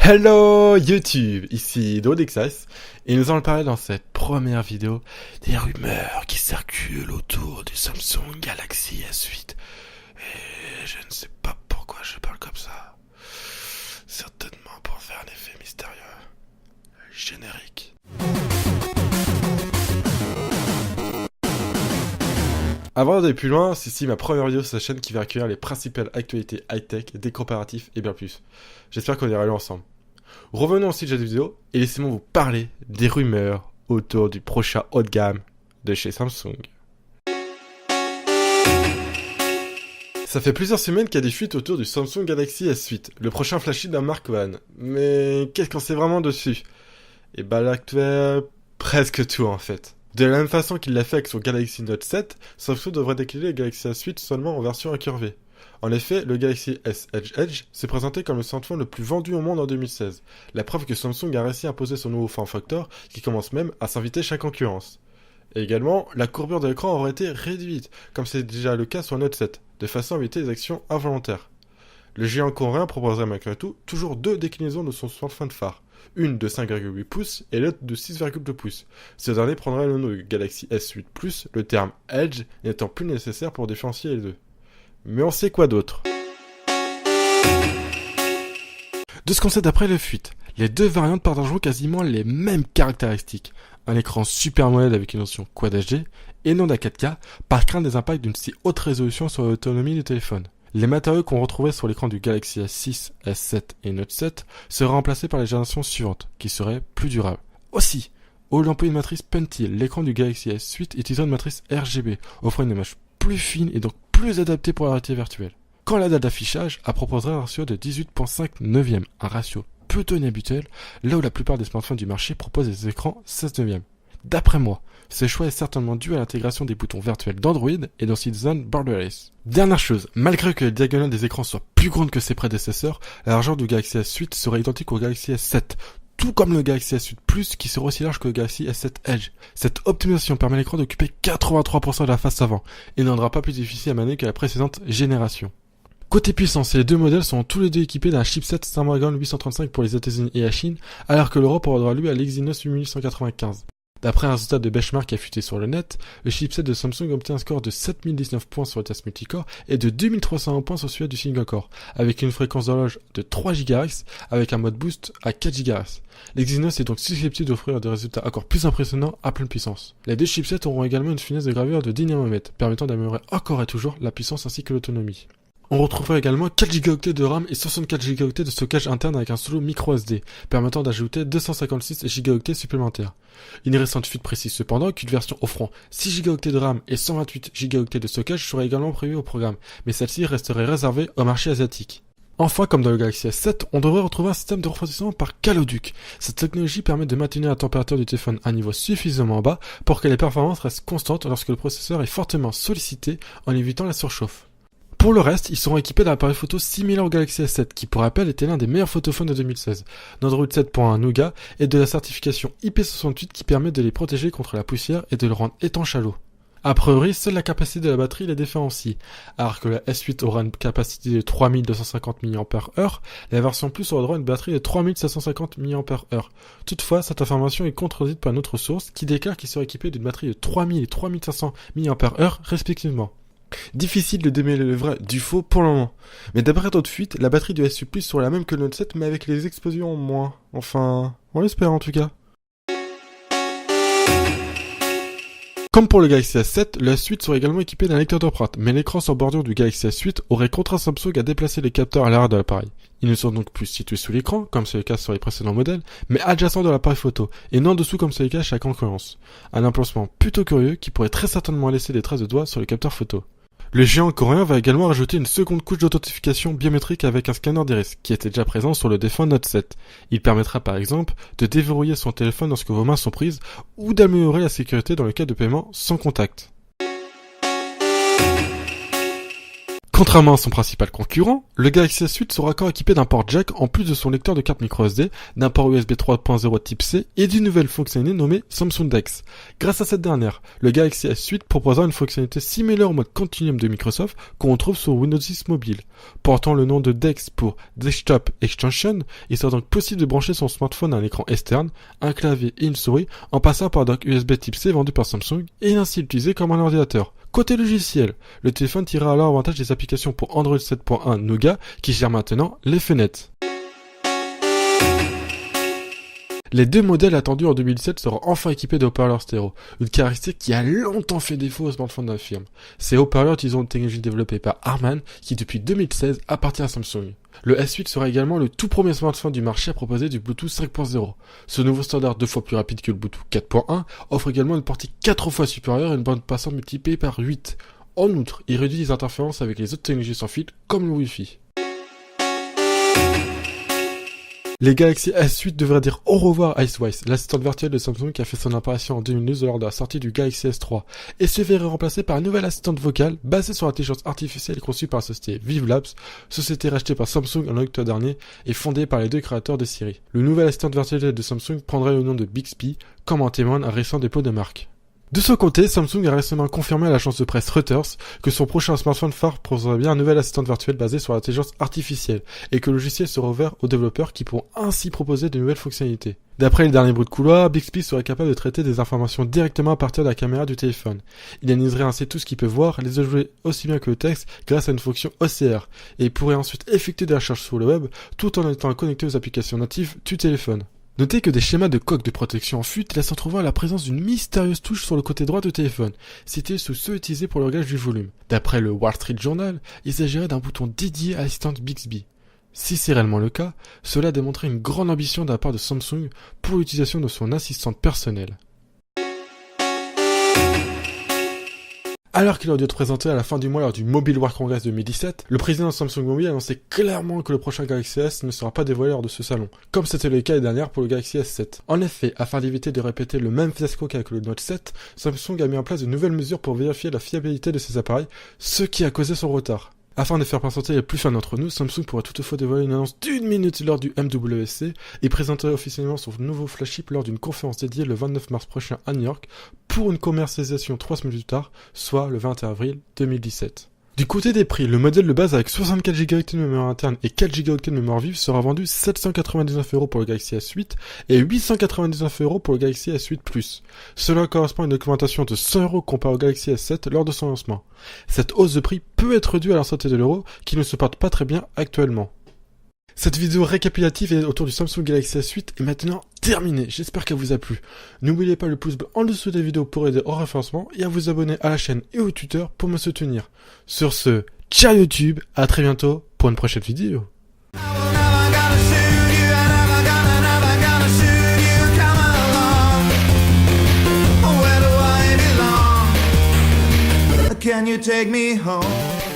Hello YouTube, ici Dodexas et nous allons parler dans cette première vidéo des rumeurs qui circulent autour du Samsung Galaxy S8. Et je ne sais pas pourquoi je parle comme ça. Certainement pour faire un effet mystérieux. Générique. Avant d'aller plus loin, c'est ici ma première vidéo sur cette chaîne qui va accueillir les principales actualités high-tech, des comparatifs et bien plus. J'espère qu'on ira aller ensemble. Revenons au sujet de la vidéo et laissez-moi vous parler des rumeurs autour du prochain haut de gamme de chez Samsung. Ça fait plusieurs semaines qu'il y a des fuites autour du Samsung Galaxy S8, le prochain flagship d'un Mark One. Mais qu'est-ce qu'on sait vraiment dessus? Et bah l'actuel, presque tout en fait. De la même façon qu'il l'a fait avec son Galaxy Note 7, Samsung devrait décliner le Galaxy S8 seulement en version incurvée. En effet, le Galaxy S Edge s'est présenté comme le smartphone le plus vendu au monde en 2016. La preuve que Samsung a réussi à imposer son nouveau form factor qui commence même à s'inviter chez la concurrence. Et également, la courbure de l'écran aurait été réduite, comme c'est déjà le cas sur Note 7, de façon à éviter les actions involontaires. Le géant coréen proposerait malgré tout toujours deux déclinaisons de son smartphone phare, une de 5,8 pouces et l'autre de 6,2 pouces. Ce dernier prendrait le nom de Galaxy S8 Plus, le terme Edge n'étant plus nécessaire pour différencier les deux. Mais on sait quoi d'autre? De ce qu'on sait d'après les fuites, les deux variantes partageront quasiment les mêmes caractéristiques. Un écran super AMOLED avec une option Quad HD et non à 4K par crainte des impacts d'une si haute résolution sur l'autonomie du téléphone. Les matériaux qu'on retrouvait sur l'écran du Galaxy S6, S7 et Note 7 seraient remplacés par les générations suivantes, qui seraient plus durables. Aussi, au lieu d'employer une matrice Pentil, l'écran du Galaxy S8 utilisera une matrice RGB, offrant une image plus fine et donc plus adaptée pour la réalité virtuelle. Quant à la date d'affichage, elle proposerait un ratio de 18.5 neuvième, un ratio plutôt inhabituel, là où la plupart des smartphones du marché proposent des écrans 16 neuvième. D'après moi, ce choix est certainement dû à l'intégration des boutons virtuels d'Android et dans Citizen Borderless. Dernière chose, malgré que les diagonales des écrans soient plus grandes que ses prédécesseurs, la largeur du Galaxy S8 serait identique au Galaxy S7, tout comme le Galaxy S8 Plus qui sera aussi large que le Galaxy S7 Edge. Cette optimisation permet à l'écran d'occuper 83% de la face avant et ne rendra pas plus difficile à manier que la précédente génération. Côté puissance, les deux modèles sont tous les deux équipés d'un chipset Snapdragon 835 pour les États-Unis et la Chine, alors que l'Europe aura droit lui à l'Exynos 8195. D'après un résultat de benchmark affûté sur le net, le chipset de Samsung obtient un score de 7019 points sur le test multicore et de 2301 points sur celui du single core, avec une fréquence d'horloge de 3 GHz avec un mode boost à 4 GHz. L'Exynos est donc susceptible d'offrir des résultats encore plus impressionnants à pleine puissance. Les deux chipsets auront également une finesse de gravure de 10 nm, permettant d'améliorer encore et toujours la puissance ainsi que l'autonomie. On retrouvera également 4 Go de RAM et 64 Go de stockage interne avec un solo micro SD, permettant d'ajouter 256 Go supplémentaires. Une récente fuite précise cependant qu'une version offrant 6 Go de RAM et 128 Go de stockage serait également prévue au programme, mais celle-ci resterait réservée au marché asiatique. Enfin, comme dans le Galaxy S7, on devrait retrouver un système de refroidissement par caloduc. Cette technologie permet de maintenir la température du téléphone à un niveau suffisamment bas pour que les performances restent constantes lorsque le processeur est fortement sollicité en évitant la surchauffe. Pour le reste, ils seront équipés d'un appareil photo similaire au Galaxy S7, qui pour rappel était l'un des meilleurs photophones de 2016, d'Android 7.1 Nougat et de la certification IP68 qui permet de les protéger contre la poussière et de le rendre étanche à l'eau. A priori, seule la capacité de la batterie les différencie, alors que la S8 aura une capacité de 3250 mAh, la version Plus aura droit à une batterie de 3750 mAh. Toutefois, cette information est contredite par une autre source qui déclare qu'il sera équipé d'une batterie de 3000 et 3500 mAh respectivement. Difficile de démêler le vrai du faux pour le moment. Mais d'après d'autres fuites, la batterie du S8 Plus sera la même que le Note 7 mais avec les explosions en moins. Enfin, on l'espère en tout cas. Comme pour le Galaxy S7, le S8 sera également équipé d'un lecteur d'empreintes, mais l'écran sur bordure du Galaxy S8 aurait contraint Samsung à déplacer les capteurs à l'arrière de l'appareil. Ils ne sont donc plus situés sous l'écran, comme c'est le cas sur les précédents modèles, mais adjacents de l'appareil photo, et non dessous comme c'est le cas chez la concurrence. Un emplacement plutôt curieux qui pourrait très certainement laisser des traces de doigts sur le capteur photo. Le géant coréen va également rajouter une seconde couche d'authentification biométrique avec un scanner d'iris, qui était déjà présent sur le défunt Note 7. Il permettra par exemple de déverrouiller son téléphone lorsque vos mains sont prises, ou d'améliorer la sécurité dans le cas de paiement sans contact. Contrairement à son principal concurrent, le Galaxy S8 sera encore équipé d'un port jack en plus de son lecteur de carte microSD, d'un port USB 3.0 type C et d'une nouvelle fonctionnalité nommée Samsung DeX. Grâce à cette dernière, le Galaxy S8 proposera une fonctionnalité similaire au mode Continuum de Microsoft qu'on retrouve sur Windows 10 mobile. Portant le nom de DeX pour Desktop Extension, il sera donc possible de brancher son smartphone à un écran externe, un clavier et une souris en passant par un dock USB type C vendu par Samsung et ainsi l'utiliser comme un ordinateur. Côté logiciel, le téléphone tirera alors avantage des applications pour Android 7.1 Nougat qui gère maintenant les fenêtres. Les deux modèles attendus en 2017 seront enfin équipés de haut-parleurs stéréo, une caractéristique qui a longtemps fait défaut aux smartphones de la firme. Ces haut-parleurs utiliseront une technologie développée par Harman qui depuis 2016 appartient à Samsung. Le S8 sera également le tout premier smartphone du marché à proposer du Bluetooth 5.0. Ce nouveau standard 2 fois plus rapide que le Bluetooth 4.1 offre également une portée 4 fois supérieure et une bande passante multipliée par 8. En outre, il réduit les interférences avec les autres technologies sans fil comme le Wi-Fi. Les Galaxy S8 devraient dire au revoir à Icewise, l'assistante virtuelle de Samsung qui a fait son apparition en 2012 lors de la sortie du Galaxy S3, et se verrait remplacée par une nouvelle assistante vocale basée sur l'intelligence artificielle conçue par la société Vive Labs, société rachetée par Samsung en octobre dernier et fondée par les deux créateurs de Siri. Le nouvel assistant virtuel de Samsung prendrait le nom de Bixby, comme en témoigne un récent dépôt de marque. De son côté, Samsung a récemment confirmé à l'agence de presse Reuters que son prochain smartphone phare proposerait bien un nouvel assistant virtuel basé sur l'intelligence artificielle et que le logiciel sera ouvert aux développeurs qui pourront ainsi proposer de nouvelles fonctionnalités. D'après les derniers bruits de couloir, Bixby serait capable de traiter des informations directement à partir de la caméra du téléphone. Il analyserait ainsi tout ce qu'il peut voir, les objets aussi bien que le texte grâce à une fonction OCR et pourrait ensuite effectuer des recherches sur le web tout en étant connecté aux applications natives du téléphone. Notez que des schémas de coque de protection en fuite laissent entrevoir la présence d'une mystérieuse touche sur le côté droit du téléphone, située sous ceux utilisés pour le réglage du volume. D'après le Wall Street Journal, il s'agirait d'un bouton dédié à l'assistante Bixby. Si c'est réellement le cas, cela démontrait une grande ambition de la part de Samsung pour l'utilisation de son assistante personnelle. Alors qu'il aurait dû être présenté à la fin du mois lors du Mobile World Congress 2017, le président de Samsung Mobile a annoncé clairement que le prochain Galaxy S ne sera pas dévoilé lors de ce salon, comme c'était le cas l'année dernière pour le Galaxy S7. En effet, afin d'éviter de répéter le même fiasco qu'avec le Note 7, Samsung a mis en place de nouvelles mesures pour vérifier la fiabilité de ses appareils, ce qui a causé son retard. Afin de faire patienter les plus fans d'entre nous, Samsung pourrait toutefois dévoiler une annonce d'1 minute lors du MWC et présenterait officiellement son nouveau flagship lors d'une conférence dédiée le 29 mars prochain à New York pour une commercialisation 3 semaines plus tard, soit le 21 avril 2017. Du côté des prix, le modèle de base avec 64 Go de mémoire interne et 4 Go de mémoire vive sera vendu 799€ pour le Galaxy S8 et 899€ pour le Galaxy S8 Plus. Cela correspond à une augmentation de 100€ comparé au Galaxy S7 lors de son lancement. Cette hausse de prix peut être due à la santé de l'euro qui ne se porte pas très bien actuellement. Cette vidéo récapitulative autour du Samsung Galaxy S8 est maintenant terminée. J'espère qu'elle vous a plu. N'oubliez pas le pouce bleu en dessous des vidéos pour aider au référencement et à vous abonner à la chaîne et au tuteur pour me soutenir. Sur ce, ciao YouTube, à très bientôt pour une prochaine vidéo. Can you take me home?